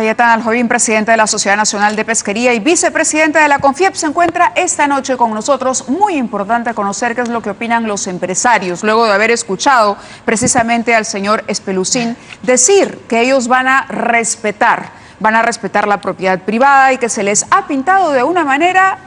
Cayetana Aljovín, presidente de la Sociedad Nacional de Pesquería y vicepresidente de la CONFIEP, se encuentra esta noche con nosotros. Muy importante conocer qué es lo que opinan los empresarios, luego de haber escuchado precisamente al señor Espelucín decir que ellos van a respetar la propiedad privada y que se les ha pintado de una manera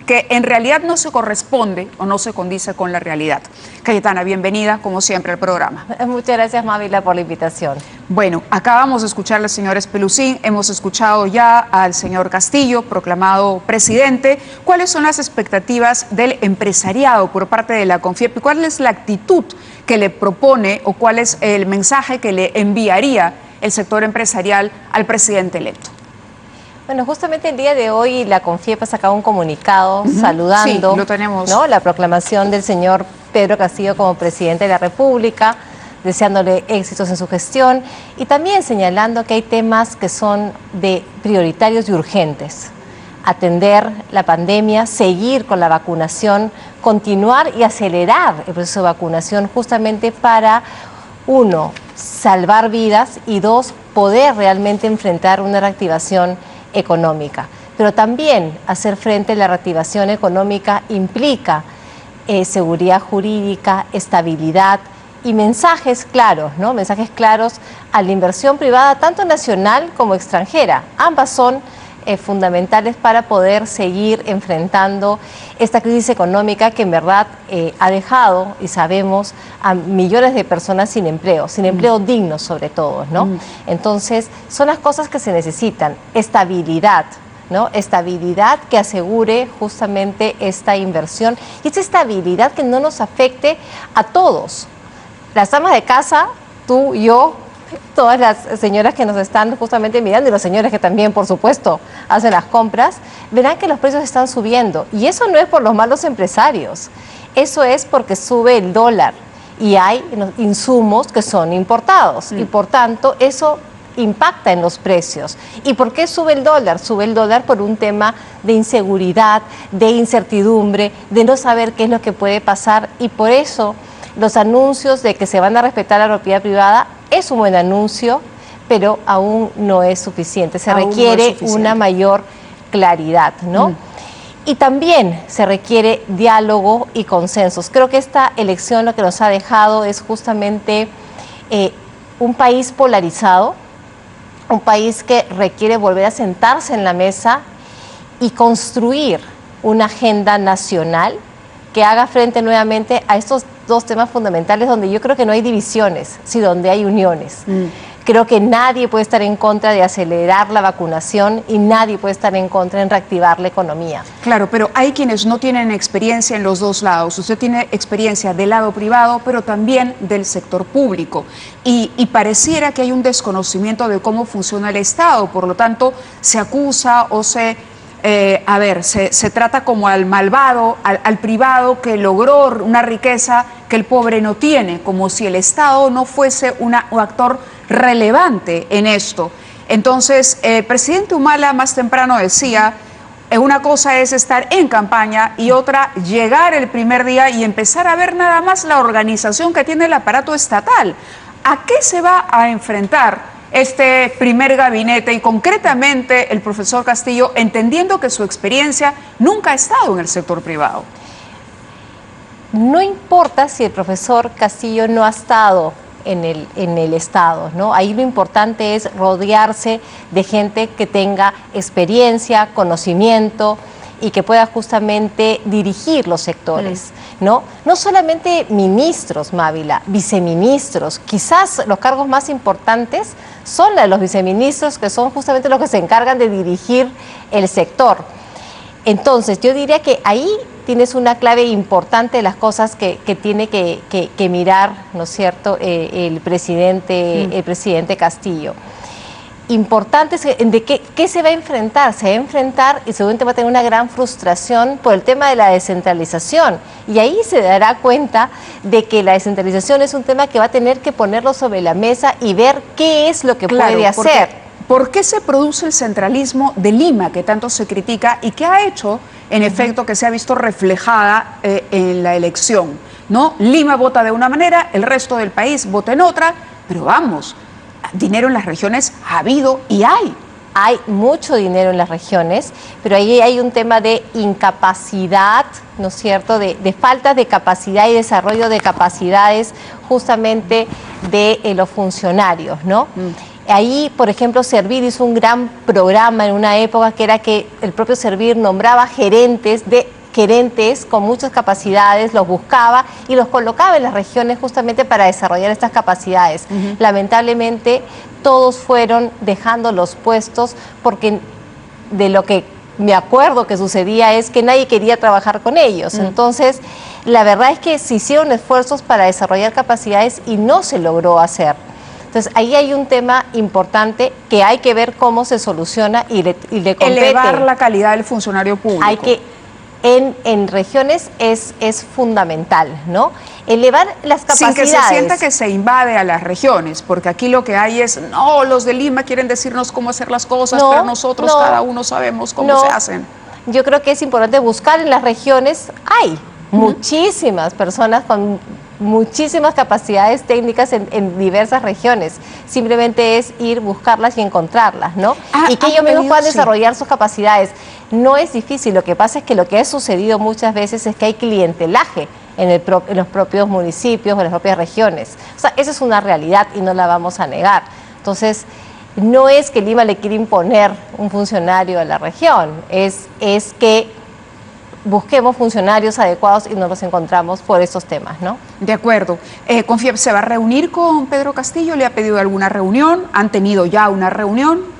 que en realidad no se corresponde o no se condice con la realidad. Cayetana, bienvenida, como siempre, al programa. Muchas gracias, Mávila, por la invitación. Bueno, acabamos de escuchar al señor Espelucín, hemos escuchado ya al señor Castillo, proclamado presidente. ¿Cuáles son las expectativas del empresariado por parte de la CONFIEP? ¿Cuál es la actitud que le propone o cuál es el mensaje que le enviaría el sector empresarial al presidente electo? Bueno, justamente el día de hoy la CONFIEP ha sacado un comunicado saludando, sí, lo tenemos, ¿no?, la proclamación del señor Pedro Castillo como presidente de la República, deseándole éxitos en su gestión y también señalando que hay temas que son prioritarios y urgentes. Atender la pandemia, seguir con la vacunación, continuar y acelerar el proceso de vacunación justamente para, uno, salvar vidas y dos, poder realmente enfrentar una reactivación económica. Pero también hacer frente a la reactivación económica implica seguridad jurídica, estabilidad y mensajes claros, ¿no? Mensajes claros a la inversión privada, tanto nacional como extranjera. Ambas son fundamentales para poder seguir enfrentando esta crisis económica que en verdad ha dejado, y sabemos, a millones de personas sin empleo digno sobre todo, ¿no? Entonces, son las cosas que se necesitan, estabilidad, ¿no? Estabilidad que asegure justamente esta inversión y esta estabilidad que no nos afecte a todos. Las amas de casa, tú, yo, todas las señoras que nos están justamente mirando y los señores que también, por supuesto, hacen las compras, verán que los precios están subiendo. Y eso no es por los malos empresarios, eso es porque sube el dólar y hay insumos que son importados y por tanto eso impacta en los precios. ¿Y por qué sube el dólar? Sube el dólar por un tema de inseguridad, de incertidumbre, de no saber qué es lo que puede pasar y por eso los anuncios de que se van a respetar la propiedad privada es un buen anuncio, pero aún no es suficiente. Se requiere una mayor claridad, ¿no? Y también se requiere diálogo y consensos. Creo que esta elección lo que nos ha dejado es justamente un país polarizado, un país que requiere volver a sentarse en la mesa y construir una agenda nacional que haga frente nuevamente a estos dos temas fundamentales donde yo creo que no hay divisiones, sino donde hay uniones. Creo que nadie puede estar en contra de acelerar la vacunación y nadie puede estar en contra de reactivar la economía. Claro, pero hay quienes no tienen experiencia en los dos lados. Usted tiene experiencia del lado privado, pero también del sector público. Y pareciera que hay un desconocimiento de cómo funciona el Estado. Por lo tanto, se acusa o se trata como al malvado, al privado que logró una riqueza que el pobre no tiene, como si el Estado no fuese un actor relevante en esto. Entonces, el presidente Humala más temprano decía, una cosa es estar en campaña y otra llegar el primer día y empezar a ver nada más la organización que tiene el aparato estatal. ¿A qué se va a enfrentar este primer gabinete y concretamente el profesor Castillo, entendiendo que su experiencia nunca ha estado en el sector privado? No importa si el profesor Castillo no ha estado en el Estado, ¿no? Ahí lo importante es rodearse de gente que tenga experiencia, conocimiento y que pueda justamente dirigir los sectores, ¿no? No solamente ministros, Mávila, viceministros. Quizás los cargos más importantes son los viceministros, que son justamente los que se encargan de dirigir el sector. Entonces, yo diría que ahí tienes una clave importante de las cosas que tiene que mirar, ¿no es cierto?, el presidente Castillo. Importante es de qué se va a enfrentar. Se va a enfrentar y seguramente va a tener una gran frustración por el tema de la descentralización. Y ahí se dará cuenta de que la descentralización es un tema que va a tener que ponerlo sobre la mesa y ver qué es lo que puede hacer. ¿Por qué se produce el centralismo de Lima, que tanto se critica y que ha hecho, en efecto, que se ha visto reflejada en la elección, ¿no? Lima vota de una manera, el resto del país vota en otra, pero vamos, dinero en las regiones ha habido y hay. Hay mucho dinero en las regiones, pero ahí hay un tema de incapacidad, ¿no es cierto?, de falta de capacidad y desarrollo de capacidades justamente de los funcionarios, ¿no? Ahí, por ejemplo, Servir hizo un gran programa en una época que era que el propio Servir nombraba gerentes con muchas capacidades, los buscaba y los colocaba en las regiones justamente para desarrollar estas capacidades. Lamentablemente, todos fueron dejando los puestos porque de lo que me acuerdo que sucedía es que nadie quería trabajar con ellos. Entonces, la verdad es que se hicieron esfuerzos para desarrollar capacidades y no se logró hacer. Entonces, ahí hay un tema importante que hay que ver cómo se soluciona y le compete. Elevar la calidad del funcionario público. Hay que, en regiones es fundamental, ¿no? Elevar las capacidades. Sin que se sienta que se invade a las regiones, porque aquí lo que hay es, no, los de Lima quieren decirnos cómo hacer las cosas, pero nosotros cada uno sabemos cómo se hacen. Yo creo que es importante buscar en las regiones, hay muchísimas personas con muchísimas capacidades técnicas en diversas regiones. Simplemente es ir, buscarlas y encontrarlas, ¿no? Y que ellos mismos puedan desarrollar sus capacidades. No es difícil, lo que pasa es que lo que ha sucedido muchas veces es que hay clientelaje en los propios municipios, en las propias regiones. O sea, esa es una realidad y no la vamos a negar. Entonces, no es que Lima le quiera imponer un funcionario a la región, es que busquemos funcionarios adecuados y nos los encontramos por estos temas, ¿no? De acuerdo. ¿Confiep se va a reunir con Pedro Castillo? ¿Le ha pedido alguna reunión? ¿Han tenido ya una reunión?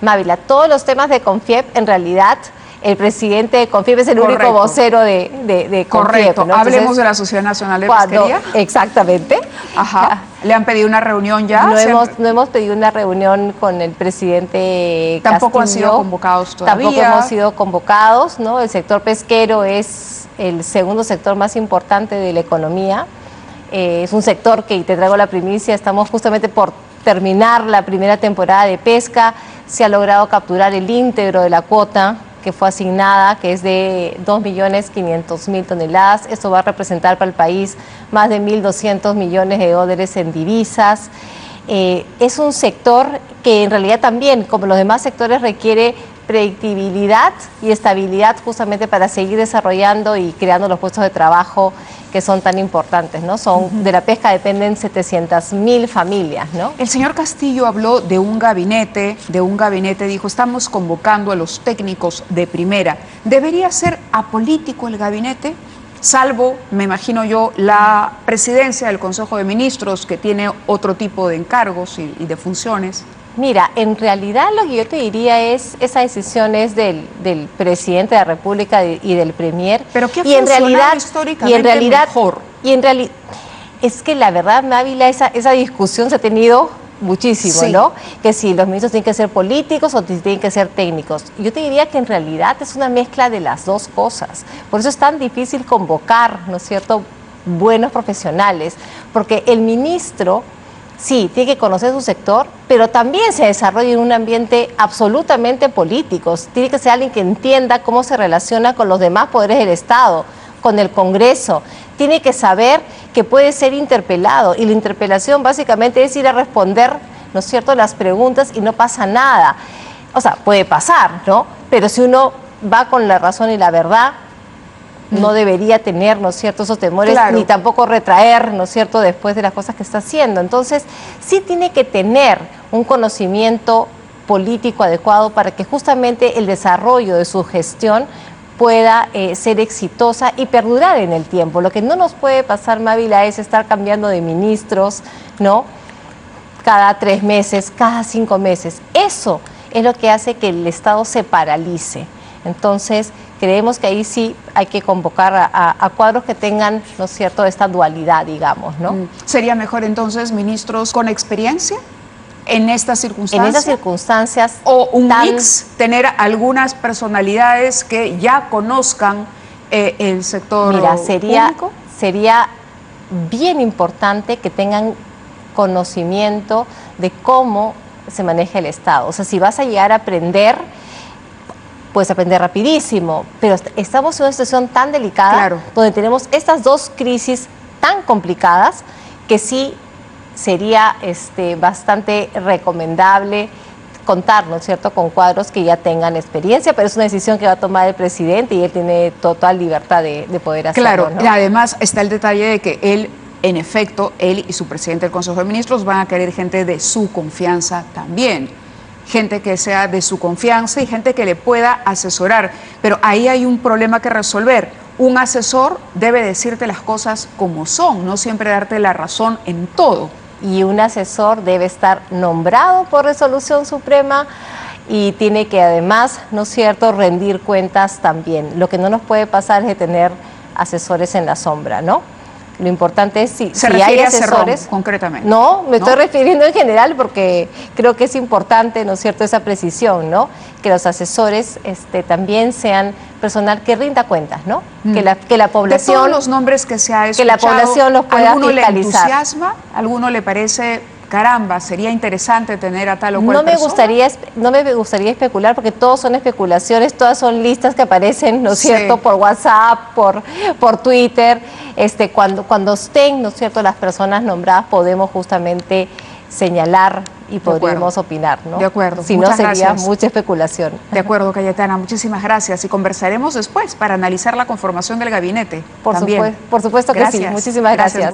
Mávila, todos los temas de Confiep, en realidad, el presidente de Confiep es el único vocero de Confiep. Correcto. ¿no? Hablemos Entonces, de la Sociedad Nacional de Pesquería. Exactamente. Ajá. ¿Le han pedido una reunión ya? No hemos pedido una reunión con el presidente Castillo. Tampoco han sido convocados todavía. Tampoco hemos sido convocados, ¿no? El sector pesquero es el segundo sector más importante de la economía. Es un sector que, y te traigo la primicia, estamos justamente por terminar la primera temporada de pesca. Se ha logrado capturar el íntegro de la cuota que fue asignada, que es de 2.500.000 toneladas. Esto va a representar para el país más de 1.200 millones de dólares en divisas. Es un sector que en realidad también, como los demás sectores, requiere predictibilidad y estabilidad justamente para seguir desarrollando y creando los puestos de trabajo que son tan importantes, ¿no? De la pesca dependen 700.000 familias, ¿no? El señor Castillo habló de un gabinete, dijo, estamos convocando a los técnicos de primera. ¿Debería ser apolítico el gabinete? Salvo, me imagino yo, la presidencia del Consejo de Ministros, que tiene otro tipo de encargos y de funciones. Mira, en realidad lo que yo te diría es, esa decisión es del presidente de la República y del premier. Pero ¿qué ha funcionado históricamente mejor? Y en realidad, es que la verdad, Mávila, esa discusión se ha tenido muchísimo, sí, ¿no? Que si los ministros tienen que ser políticos o tienen que ser técnicos. Yo te diría que en realidad es una mezcla de las dos cosas. Por eso es tan difícil convocar, ¿no es cierto?, buenos profesionales, porque el ministro sí, tiene que conocer su sector, pero también se desarrolla en un ambiente absolutamente político. Tiene que ser alguien que entienda cómo se relaciona con los demás poderes del Estado, con el Congreso. Tiene que saber que puede ser interpelado, y la interpelación básicamente es ir a responder, ¿no es cierto?, las preguntas y no pasa nada. O sea, puede pasar, ¿no? Pero si uno va con la razón y la verdad, no debería tener, ¿no es cierto?, esos temores, claro, ni tampoco retraer, ¿no es cierto?, después de las cosas que está haciendo. Entonces, sí tiene que tener un conocimiento político adecuado para que justamente el desarrollo de su gestión pueda ser exitosa y perdurar en el tiempo. Lo que no nos puede pasar, Mávila, es estar cambiando de ministros, ¿no?, cada 3 meses, cada 5 meses. Eso es lo que hace que el Estado se paralice. Entonces, creemos que ahí sí hay que convocar a cuadros que tengan, ¿no es cierto?, esta dualidad, digamos, ¿no? ¿Sería mejor entonces ministros con experiencia en estas circunstancias? En estas circunstancias. ¿O un mix, tener algunas personalidades que ya conozcan el sector público? Sería bien importante que tengan conocimiento de cómo se maneja el Estado. O sea, si vas a llegar a aprender, puedes aprender rapidísimo, pero estamos en una situación tan delicada, claro, donde tenemos estas dos crisis tan complicadas que sí sería bastante recomendable contar, ¿no es cierto?, con cuadros que ya tengan experiencia, pero es una decisión que va a tomar el presidente y él tiene total libertad de poder hacerlo. Claro, ¿no? y además está el detalle de que él, en efecto, él y su presidente del Consejo de Ministros van a querer gente de su confianza también. Gente que sea de su confianza y gente que le pueda asesorar. Pero ahí hay un problema que resolver. Un asesor debe decirte las cosas como son, no siempre darte la razón en todo. Y un asesor debe estar nombrado por resolución suprema y tiene que además, ¿no es cierto?, rendir cuentas también. Lo que no nos puede pasar es de tener asesores en la sombra, ¿no? Lo importante es si hay asesores, concretamente. No, me estoy refiriendo en general porque creo que es importante, ¿no es cierto?, esa precisión, ¿no? Que los asesores también sean personal que rinda cuentas, ¿no? Que la población... De todos los nombres que se ha escuchado, que la población los pueda ¿alguno fiscalizar? le entusiasma? ¿Alguno le parece, caramba, sería interesante tener a tal o cual no me persona? gustaría especular porque todos son especulaciones, todas son listas que aparecen, ¿no es Sí. cierto?, por WhatsApp, por Twitter. Cuando estén, ¿no es cierto?, las personas nombradas, podemos justamente señalar y podremos opinar, ¿no? De acuerdo. Si no, Muchas sería gracias. mucha especulación. De acuerdo, Cayetana, muchísimas gracias. Y conversaremos después para analizar la conformación del gabinete. Por también. supuesto que sí. Gracias. Muchísimas gracias.